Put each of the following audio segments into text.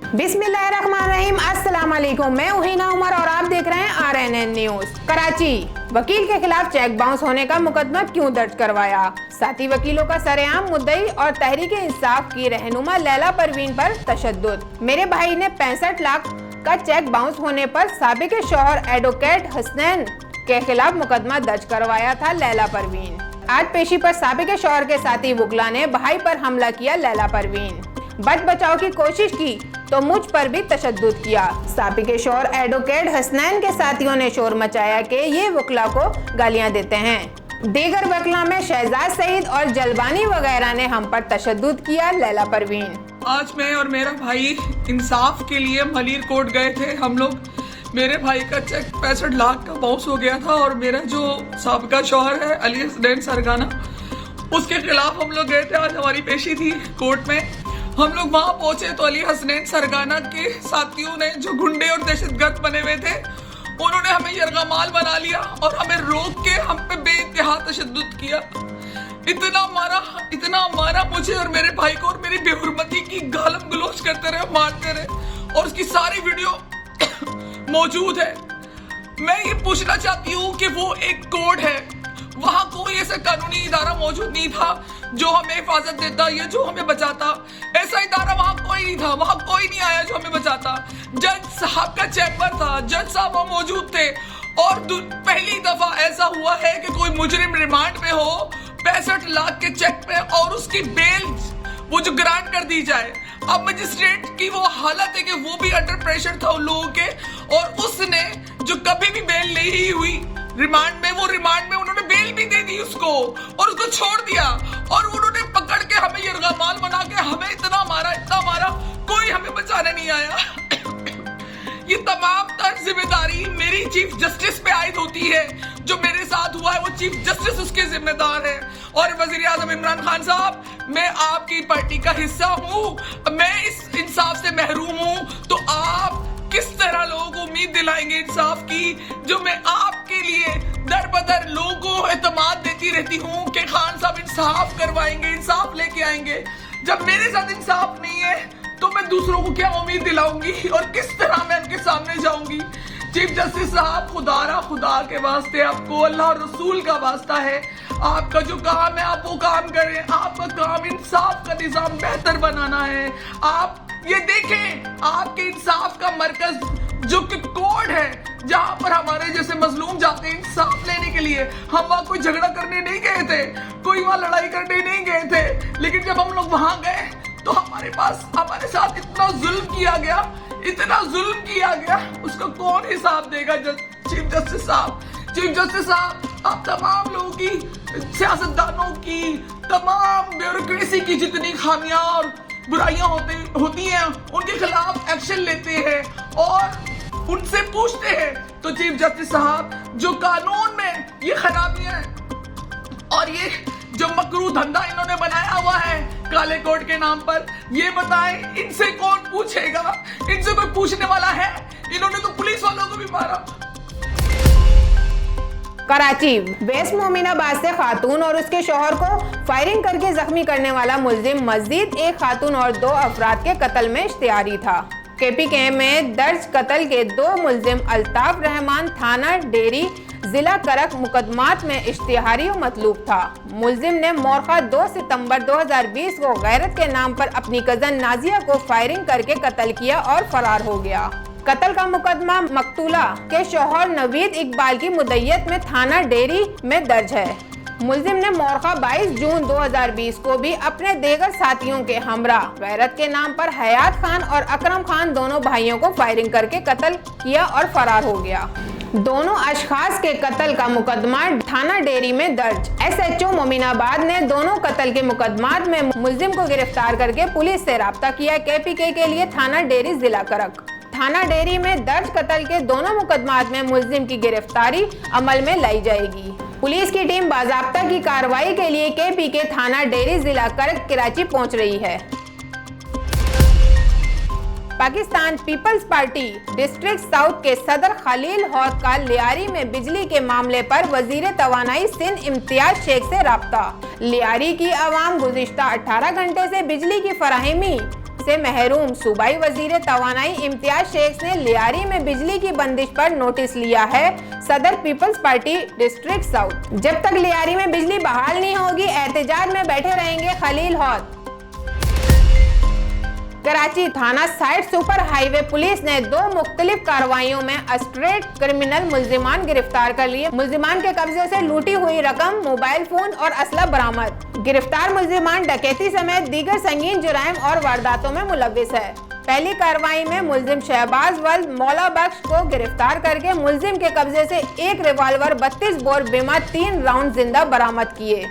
बिस्मिल्लाहिर्रहमानिर्रहीम, अस्सलाम वालेकुम। मैं उहीना उमर और आप देख रहे हैं RNN न्यूज। कराची, वकील के खिलाफ चेक बाउंस होने का मुकदमा क्यों दर्ज करवाया? साथी वकीलों का सरेआम मुद्दई और तहरीक इंसाफ की रहनुमा लैला परवीन पर तशद्दुद। मेरे भाई ने 65 लाख का चेक बाउंस होने पर साबिक शौहर एडवोकेट हसनैन के खिलाफ मुकदमा दर्ज करवाया था लैला परवीन। आज पेशी पर साबिक शौहर के साथी वुकला ने भाई पर हमला किया। लैला परवीन बच बचाव की कोशिश की तो मुझ पर भी तशद्दुद किया। साबिक शौहर एडवोकेट हसनैन के साथियों ने शोर मचाया कि ये वुकला को गालियां देते हैं। दीगर वकला में शहजाद सईद और जलबानी वगैरह ने हम पर तशद्दुद किया। लैला परवीन, आज मैं और मेरा भाई इंसाफ के लिए मलिर कोर्ट गए थे। हम लोग, मेरे भाई का चेक 65 लाख का बाउंस हो गया था और मेरा जो साबिका शौहर है अली हसनैन सरगाना, उसके खिलाफ हम लोग गए थे। आज हमारी पेशी थी कोर्ट में। हम लोग वहां पहुंचे तो अली हसनैन सरगाना के साथियों ने, जो गुंडे और दहशतगर्द बने हुए थे, उन्होंने हमें यरगमाल बना लिया और हमें रोक के हम पे बेइंतहा तशद्दुद किया। इतना मारा मुझे और मेरे भाई को, और मेरी बेहुरमती की गालम गलोच करते रहे, मारते रहे, और उसकी सारी वीडियो मौजूद है। मैं ये पूछना चाहती हूँ कि वो एक कोर्ट है, वहां कोई ऐसा कानूनी इदारा मौजूद नहीं था जो हमें हिफाजत देता या जो हमें बचाता। ऐसा इदारा वहां कोई नहीं था, वहां कोई नहीं आया जो हमें बचाता। जज साहब का चैम्बर था, जज साहब वहां मौजूद थे, और पहली दफा ऐसा हुआ है कि कोई मुजरिम रिमांड में हो 65 लाख के चेक पे और उसकी बेल वो जो ग्रांट कर दी जाए। अब मजिस्ट्रेट की वो हालत है कि वो भी अंडर प्रेशर था उन लोगों के, और उसने जो कभी भी बेल नहीं हुई रिमांड में, वो रिमांड में उन्होंने बेल भी दे दी उसको और उसको छोड़ दिया, और उन्होंने पकड़ के हमें यरगमाल बना के हमें इतना मारा, कोई हमें बचाने नहीं आया। ये तमाम तर जिम्मेदारी मेरी चीफ जस्टिस पे आयद होती है। जो मेरे साथ हुआ है वो चीफ जस्टिस उसके जिम्मेदार है। और वजीर आजम इमरान खान साहब, मैं आपकी पार्टी का हिस्सा हूँ, मैं इस इंसाफ से महरूम हूँ, तो आप किस तरह लोगों को उम्मीद दिलाएंगे इंसाफ की, जो मैं आपके लिए दर बदर लोगों को एतमाद देती रहती हूँ कि खान साहब इंसाफ करवाएंगे, इंसाफ लेके आएंगे। जब मेरे साथ इंसाफ नहीं है तो मैं दूसरों को क्या उम्मीद दिलाऊंगी और किस तरह मैं उनके सामने जाऊंगी? चीफ जस्टिस साहब, खुदा के वास्ते, आपको अल्लाह और रसूल का वास्ता है, आपका जो काम है आप वो काम करें। आपका काम इंसाफ का निजाम बेहतर बनाना है। आप ये देखें, आपके इंसाफ का मरकज जो कि कोर्ट है, जहां पर हमारे जैसे मजलूम जाते हैं इंसाफ लेने के लिए। हम वहां कोई झगड़ा करने नहीं गए थे, कोई वहां लड़ाई करने नहीं गए थे, लेकिन जब हम लोग वहां गए तो हमारे साथ इतना जुल्म किया गया, उसका कौन हिसाब देगा? चीफ जस्टिस साहब, आप तमाम लोगों की, सियासतदानों की, तमाम ब्यूरोक्रेसी की जितनी खामियां और बुराइयां होती हैं, उनके खिलाफ एक्शन लेते हैं और उनसे पूछते हैं। तो चीफ जस्टिस साहब, जो कानून में ये खराबियां और ये जो मकरू धंधा इन्होंने बनाया हुआ है काले कोर्ट के नाम पर, ये बताएं, इनसे कौन पूछेगा? इनसे कोई पूछने वाला है? इन्होंने तो पुलिस वालों को भी मारा। कराची, वेस्ट मोमिनाबाद से खातून और उसके शौहर को फायरिंग करके जख्मी करने वाला मुलजिम मजीद एक खातून और 2 अफराद के कत्ल में इश्तिहारी था। KPK में दर्ज कत्ल के 2 मुलजिम अल्ताफ रहमान थाना डेरी जिला करक मुकदमात में इश्तिहारी और मतलूब था। मुलजिम ने मोरखा 2 सितंबर 2020 को गैरत के नाम पर अपनी कजन नाजिया को फायरिंग करके कत्ल किया और फरार हो गया। कत्ल का मुकदमा मकतूला के शौहर नवीद इकबाल की मुद्दइयत में थाना डेरी में दर्ज है। मुलजिम ने मोरखा 22 जून 2020 को भी अपने देगर साथियों के हमरा गैरत के नाम पर हयात खान और अकरम खान दोनों भाइयों को फायरिंग करके कत्ल किया और फरार हो गया। दोनों अशखास के कत्ल का मुकदमा थाना डेरी में दर्ज। SHO मोमिनाबाद ने दोनों कत्ल के मुकदमात में मुलजिम को गिरफ्तार करके पुलिस से राब्ता किया। KPK के लिए थाना डेरी जिला करक। थाना डेरी में दर्ज कत्ल के दोनों मुकदमात में मुलजिम की गिरफ्तारी अमल में लाई जाएगी। पुलिस की टीम बाज़ाब्ता की कार्रवाई के लिए KPK थाना डेरी जिला करक कराची पहुंच रही है। पाकिस्तान पीपल्स पार्टी डिस्ट्रिक्ट साउथ के सदर खलील हौद का लियारी में बिजली के मामले पर वजीर तवानाई सिंध इम्तियाज शेख से राब्ता। लियारी की आवाम गुज़िश्ता 18 घंटे से बिजली की फराहमी से महरूम सूबाई वजीर तवानाई इम्तियाज शेख ने लियारी में बिजली की बंदिश पर नोटिस लिया है सदर पीपल्स पार्टी डिस्ट्रिक्ट साउथ। जब तक लियारी में बिजली बहाल नहीं होगी, एहतजाज में बैठे रहेंगे खलील हौद। कराची थाना साइड सुपर हाईवे पुलिस ने 2 मुख्तलिफ कार्रवाइयों में स्ट्रेट क्रिमिनल मुल्जिमान गिरफ्तार कर लिए। मुल्जिमान के कब्जे से लूटी हुई रकम, मोबाइल फोन और असला बरामद। गिरफ्तार मुल्जिमान डकैती समेत दीगर संगीन जुराइम और वारदातों में मुलव्विस है। पहली कार्रवाई में मुल्जिम शहबाज वल्द मौला बख्श को गिरफ्तार करके मुल्जिम के कब्जे से 1 रिवाल्वर, 32 बोर बिमा 3 राउंड जिंदा बरामद किए।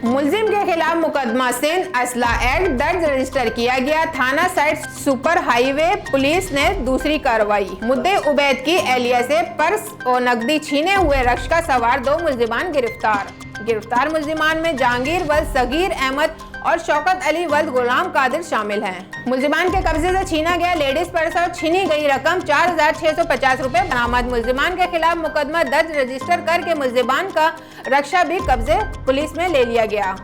मुल्जिम के खिलाफ मुकदमा सिंध असला एक्ट दर्ज रजिस्टर किया गया। थाना साइड सुपर हाईवे पुलिस ने दूसरी कार्रवाई, मुद्दे उबैद की एहलिया से पर्स और नकदी छीने हुए रक्षा सवार 2 मुल्जिमान गिरफ्तार। गिरफ्तार मुल्जिमान में जहांगीर वल्द सगीर अहमद और शौकत अली वल्द गुलाम कादिर शामिल हैं। मुल्जिमान के कब्जे से छीना गया लेडीज पर्स और छीनी गई रकम 4650 रुपए बरामद। मुल्जिमान के खिलाफ मुकदमा दर्ज रजिस्टर करके मुल्जिमान का रक्षा भी कब्जे पुलिस में ले लिया गया।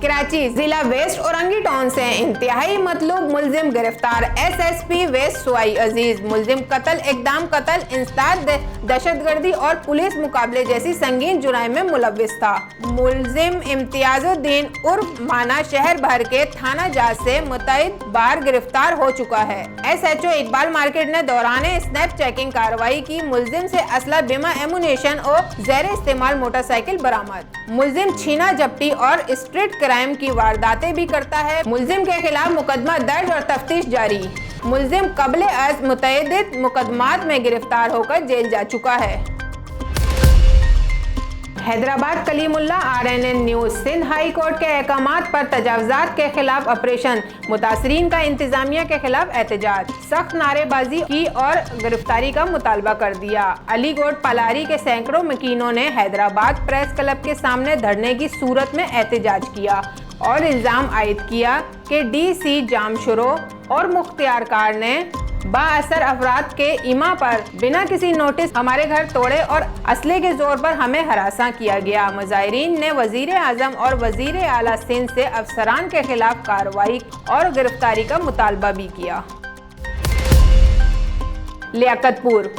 कराची जिला वेस्ट औरंगी टाउन से इंतहाई मतलूब मुल्जिम गिरफ्तार। SSP वेस्ट सुआई अजीज मुल्जिम कत्ल, इकदाम कत्ल, इंसदाद दहशतगर्दी और पुलिस मुकाबले जैसी संगीन जुराइम में मुलव्विस था। मुल्जिम इम्तियाजुद्दीन उर्फ माना शहर भर के थाना जात से मुतअद्दिद बार गिरफ्तार हो चुका है। SHO इकबाल मार्केट ने दौरान स्नैप चेकिंग कार्रवाई की। मुल्जिम से असला, बिमा, एमुनेशन और ज़ेर इस्तेमाल मोटरसाइकिल बरामद। मुल्जिम छीना जब्ती और स्ट्रीट क्राइम की वारदातें भी करता है। मुल्जिम के खिलाफ मुकदमा दर्ज और तफ्तीश जारी। मुल्जिम कबले अज मुतअद्दिद मुकदमात में गिरफ्तार होकर जेल जा चुका है। Hyderabad Kalimullah RNN news. Sindh high court के अहकामात पर तजावुज़ात के खिलाफ ऑपरेशन, मुतासरीन का इंतजामिया के खिलाफ एहतजाज, सख्त नारेबाजी की और गिरफ्तारी का मुतालबा कर दिया। अलीगढ़ पलारी के सैकड़ों मकीनों ने हैदराबाद प्रेस क्लब के सामने धरने की सूरत में एहतजाज किया और इल्ज़ाम आयद किया कि DC जामशुरो और मुख्तियारकार ने बाअसर अफराद के इमा पर बिना किसी नोटिस हमारे घर तोड़े और असले के जोर पर हमें हरासा किया गया। मुजाहिरीन ने वजीर आजम और वजीर आला सिंध से अफसरान के खिलाफ कार्रवाई और गिरफ्तारी का मुतालबा भी किया। लियाकतपुर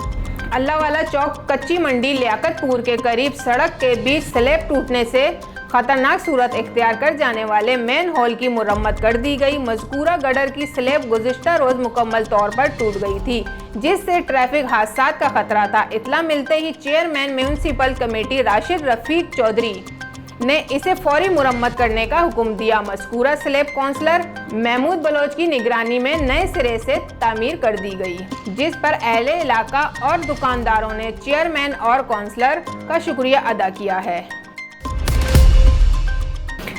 अल्लाहवाला चौक कच्ची मंडी लियाकतपुर के करीब सड़क के बीच स्लैब टूटने से खतरनाक सूरत इख्तियार कर जाने वाले मेन हॉल की मुरम्मत कर दी गई। मज़कूरा गडर की स्लैब गुज़िश्ता रोज मुकम्मल तौर पर टूट गई थी, जिससे ट्रैफिक हादसात का खतरा था। इत्तला मिलते ही chairman municipal committee Rashid Rafiq Chaudhary ने इसे फौरी मुरम्मत करने का हुक्म दिया। मज़कूरा स्लैब काउंसलर महमूद बलोच की निगरानी में नए सिरे से तामीर कर दी गई, जिस पर अहले इलाका और दुकानदारों ने चेयरमैन और काउंसलर का शुक्रिया अदा किया है।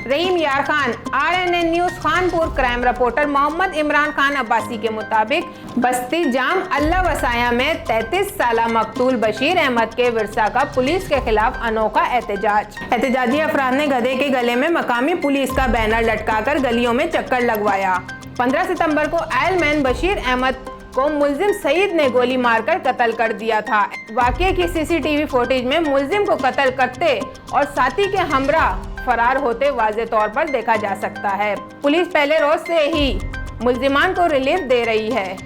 Rahim Yar Khan RNN news Khanpur crime reporter Mohammad Imran Khan Abbasi के मुताबिक बस्ती जाम अल्लाह वसाया में 33 साला मकतूल बशीर अहमद के विरसा का पुलिस के खिलाफ अनोखा एहतजाज। एहतजाजी अफराद ने गधे के गले में मकामी पुलिस का बैनर लटकाकर गलियों में चक्कर लगवाया। 15 सितंबर को आयलमैन बशीर अहमद को मुल्जिम सईद ने गोली मारकर कत्ल कर दिया था। वाक़ये की CCTV फुटेज में मुल्जिम को कत्ल करते और साथी के हमरा फरार होते वाज़े तौर पर देखा जा सकता है। पुलिस पहले रोज से ही मुल्जिमान को रिलीफ दे रही है।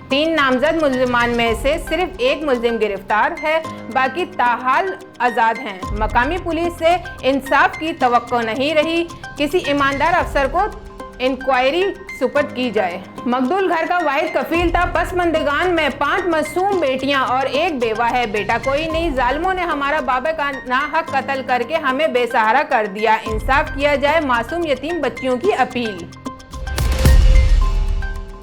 3 नामजद मुल्जिमान में से सिर्फ 1 मुल्जिम गिरफ्तार है, बाकी ताहाल आज़ाद हैं। मकामी पुलिस से इंसाफ की तवक्को नहीं रही। किसी ईमानदार अफसर को इंक्वायरी सुपुर्द की जाए। मकदूल घर का वाहिद कफील था। पसमंदगान में 5 मासूम बेटियां और 1 बेवा है। बेटा कोई नहीं। जालिमों ने हमारा बाबा का नाहक कत्ल करके हमें बेसहारा कर दिया। इंसाफ किया जाए। मासूम यतीम बच्चियों की अपील।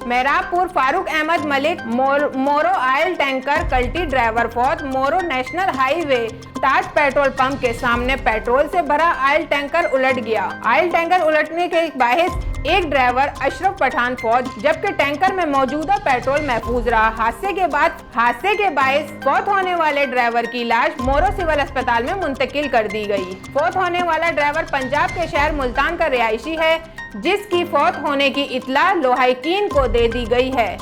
मेहराबपुर फारूक अहमद मलिक मोरो आयल टैंकर कल्टी ड्राइवर फौत। मोरो नेशनल हाईवे ताज पेट्रोल पंप के सामने पेट्रोल से भरा आयल टैंकर उलट गया। आयल टैंकर उलटने के बाहिस एक ड्राइवर अशरफ पठान फौत, जबकि टैंकर में मौजूदा पेट्रोल महफूज रहा। हादसे के बाइस फौत होने वाले ड्राइवर की लाश मोरो सिविल अस्पताल में मुंतकिल कर दी गई। फौत होने वाला ड्राइवर पंजाब के शहर मुल्तान का रिहायशी है, जिसकी फौत होने की इत्तला लोहाइकीन को दे दी गई है।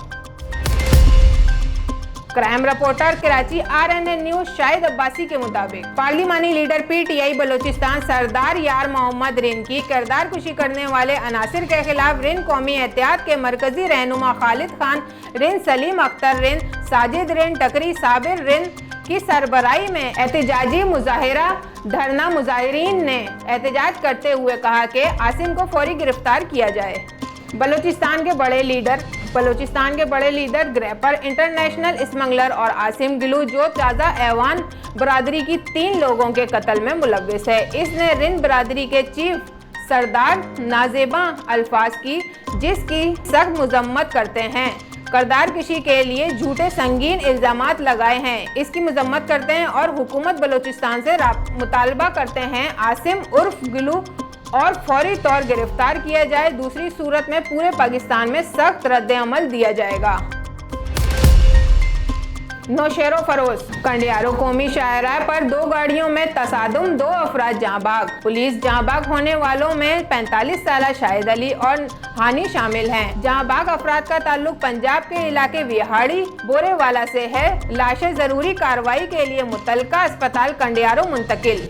Crime reporter Karachi RNN news Shahid Abbasi के मुताबिक पार्लिमानी लीडर PTI बलोचिस्तान सरदार यार मोहम्मद रिन की किरदार कुशी करने वाले अनासिर के खिलाफ रिन कौमी एहतियात के मरकजी रहनुमा खालिद खान रिन, सलीम अख्तर रिन, साजिद रिन, टकरी साबिर रिन की सरबराही में एहतजाजी मुजाहिरा धरना मुजाहिरीन ने एहतजाज करते हुए कहा कि आसिम को फौरी गिरफ्तार किया जाए। बलोचिस्तान के बड़े लीडर ग्रैपर इंटरनेशनल स्मगलर और आसिम गिलू जो चाजा ऐवान बरादरी की 3 लोगों के कत्ल में मुलव्विस है। इसने रिन बरादरी के चीफ सरदार नाजेबा अल्फाज की जिसकी सख्त मजम्मत करते हैं किरदार कशी के लिए झूठे संगीन इल्जामात लगाए हैं, इसकी मजम्मत करते हैं और हुकूमत बलोचिस्तान से मुतालबा करते हैं आसिम उर्फ गिलू और फौरी तौर गिरफ्तार किया जाए। दूसरी सूरत में पूरे पाकिस्तान में सख्त रद्द-ए-अमल दिया जाएगा। नौशेरो फरोज कंडियारो कौमी शाहराह पर 2 गाड़ियों में तसादुम, 2 अफराद जाँ बाग। पुलिस जाँ बाग होने वालों में 45 साला शाहिद अली और हानी शामिल हैं। जाँ बाग अफराद का ताल्लुक पंजाब के इलाके विहाड़ी बोरेवाला से है। लाशें जरूरी कार्रवाई के लिए मुतलका अस्पताल कंडियारो मुंतकिल।